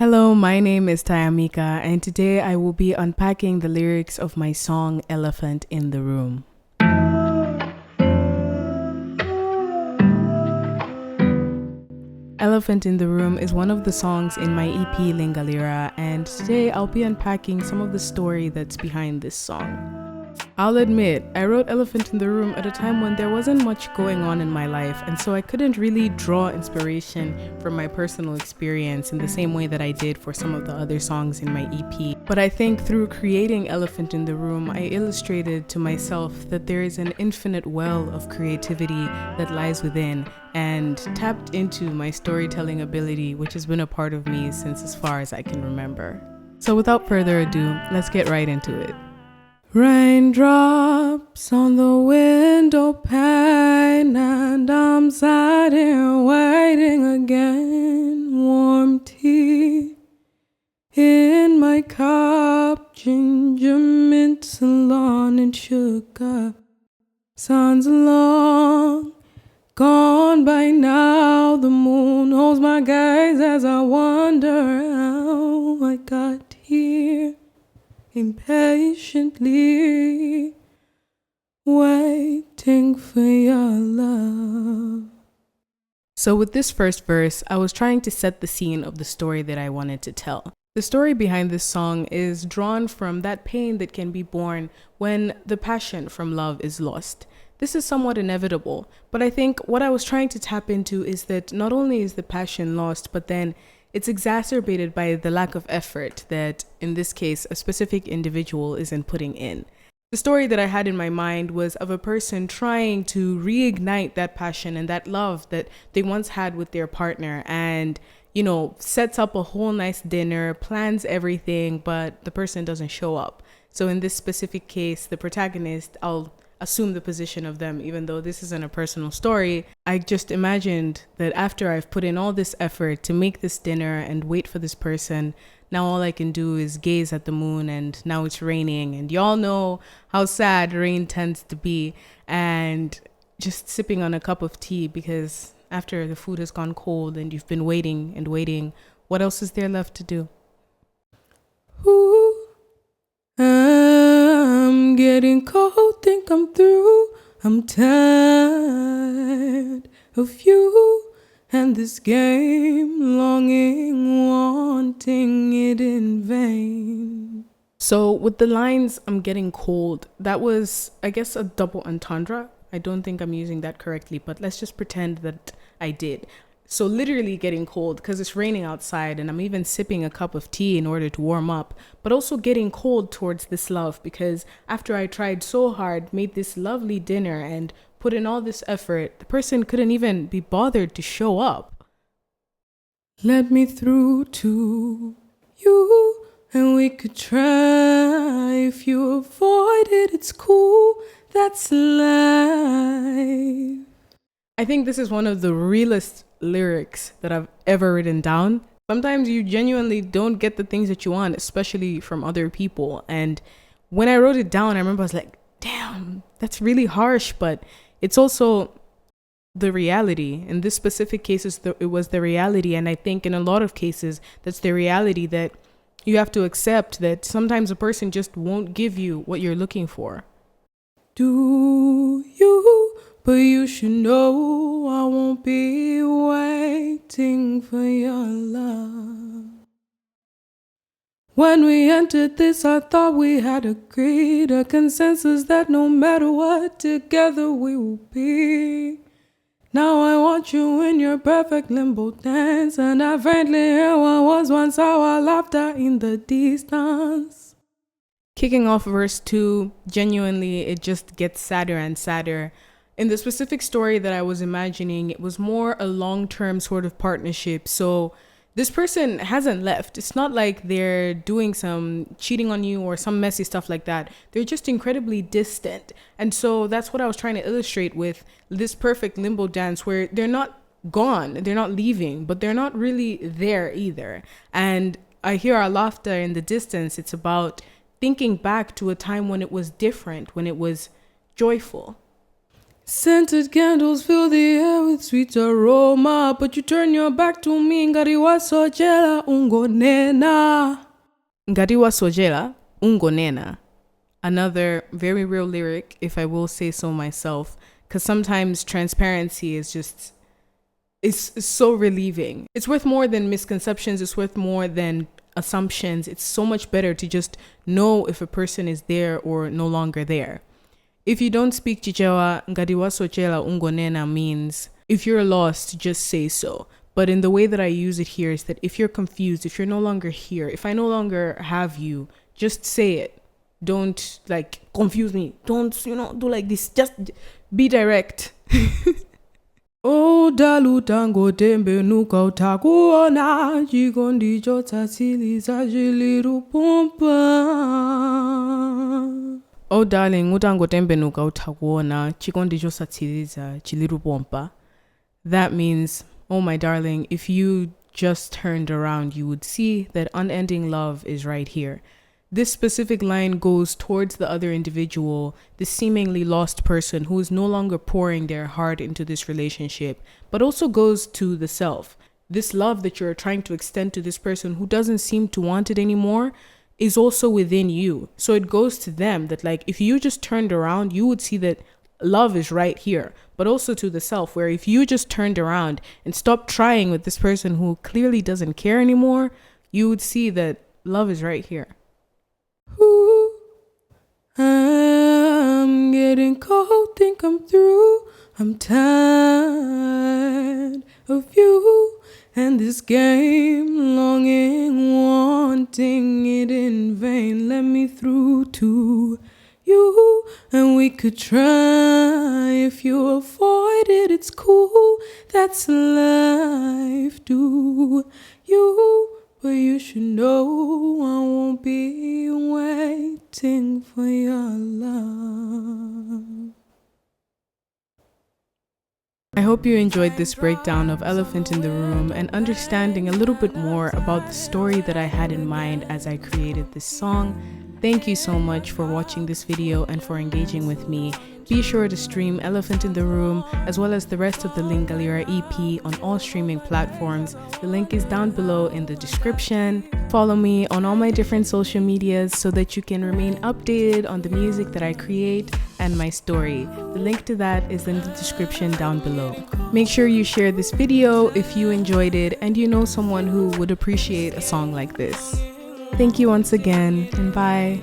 Hello, my name is Tayamika, and today I will be unpacking the lyrics of my song Elephant in the Room. Elephant in the Room is one of the songs in my EP Lingalira, and today I'll be unpacking some of the story that's behind this song. I'll admit, I wrote Elephant in the Room at a time when there wasn't much going on in my life, and so I couldn't really draw inspiration from my personal experience in the same way that I did for some of the other songs in my EP. But I think through creating Elephant in the Room, I illustrated to myself that there is an infinite well of creativity that lies within, and tapped into my storytelling ability, which has been a part of me since as far as I can remember. So without further ado, let's get right into it. Raindrops on the window pane, and I'm sat here waiting again. Warm tea in my cup, ginger mint, ceylon, and sugar. Sun's long gone by now. The moon holds my gaze as I wonder how I got here. Impatiently waiting for your love. So with this first verse, I was trying to set the scene of the story that I wanted to tell. The story behind this song is drawn from that pain that can be born when the passion from love is lost. This is somewhat inevitable, but I think what I was trying to tap into is that not only is the passion lost, but then it's exacerbated by the lack of effort that, in this case, a specific individual isn't putting in. The story that I had in my mind was of a person trying to reignite that passion and that love that they once had with their partner and, sets up a whole nice dinner, plans everything, but the person doesn't show up. So in this specific case, the protagonist, I'll assume the position of them, even though this isn't a personal story. I just imagined that after I've put in all this effort to make this dinner and wait for this person, now all I can do is gaze at the moon, and now it's raining, and y'all know how sad rain tends to be, and just sipping on a cup of tea, because after the food has gone cold and you've been waiting and waiting, what else is there left to do? Ooh. I'm getting cold, think I'm through. I'm tired of you and this game, longing, wanting it in vain. So with the lines, I'm getting cold, that was, I guess, a double entendre. I don't think I'm using that correctly, but let's just pretend that I did. So literally getting cold because it's raining outside, and I'm even sipping a cup of tea in order to warm up, but also getting cold towards this love because after I tried so hard, made this lovely dinner and put in all this effort, the person couldn't even be bothered to show up. Let me through to you and we could try. If you avoid it, it's cool, that's life. I think this is one of the realest lyrics that I've ever written down. Sometimes you genuinely don't get the things that you want, especially from other people. And when I wrote it down, I remember I was like, damn, that's really harsh, but it's also the reality. In this specific case, it was the reality. And I think in a lot of cases, that's the reality that you have to accept that sometimes a person just won't give you what you're looking for. Do you? But you should know I won't be waiting for your love. When we entered this, I thought we had agreed a consensus that no matter what, together we will be. Now I want you in your perfect limbo dance, and I frankly hear what was once our laughter in the distance. Kicking off verse 2, genuinely, it just gets sadder and sadder. In the specific story that I was imagining, it was more a long-term sort of partnership. So this person hasn't left. It's not like they're doing some cheating on you or some messy stuff like that. They're just incredibly distant. And so that's what I was trying to illustrate with this perfect limbo dance where they're not gone, they're not leaving, but they're not really there either. And I hear our laughter in the distance. It's about thinking back to a time when it was different, when it was joyful. Scented candles fill the air with sweet aroma, but you turn your back to me. Ngati wasochela, ungonena. Ngati wasochela, ungonena. Another very real lyric, if I will say so myself, because sometimes transparency is just, it's so relieving. It's worth more than misconceptions. It's worth more than assumptions. It's so much better to just know if a person is there or no longer there. If you don't speak Chichewa, ngati wasochela ungonena means if you're lost, just say so. But in the way that I use it here is that if you're confused, if you're no longer here, if I no longer have you, just say it. Don't like confuse me. Don't, do like this. Just be direct. Oh, Utango, tembenuka, Uthakuwona, Chikondi, chosatsilidza, oh darling, Utango, tembenuka, Uthakuwona, Chikondi, chosatsilidza, chilirupompa. That means, oh my darling, if you just turned around, you would see that unending love is right here. This specific line goes towards the other individual, the seemingly lost person who is no longer pouring their heart into this relationship, but also goes to the self. This love that you're trying to extend to this person who doesn't seem to want it anymore is also within you. So it goes to them that like, if you just turned around, you would see that love is right here, but also to the self, where if you just turned around and stopped trying with this person who clearly doesn't care anymore, you would see that love is right here. Ooh, I'm getting cold, think I'm through. I'm tired of you and this game, longing, wanting it in vain. Let me through to you, and we could try. If you avoid it, it's cool. That's life. Do you? But you should know I won't be waiting for your love. I hope you enjoyed this breakdown of Elephant in the Room and understanding a little bit more about the story that I had in mind as I created this song. Thank you so much for watching this video and for engaging with me. Be sure to stream Elephant in the Room as well as the rest of the Lingalira EP on all streaming platforms. The link is down below in the description. Follow me on all my different social medias so that you can remain updated on the music that I create and my story. The link to that is in the description down below. Make sure you share this video if you enjoyed it and you know someone who would appreciate a song like this. Thank you once again, and bye.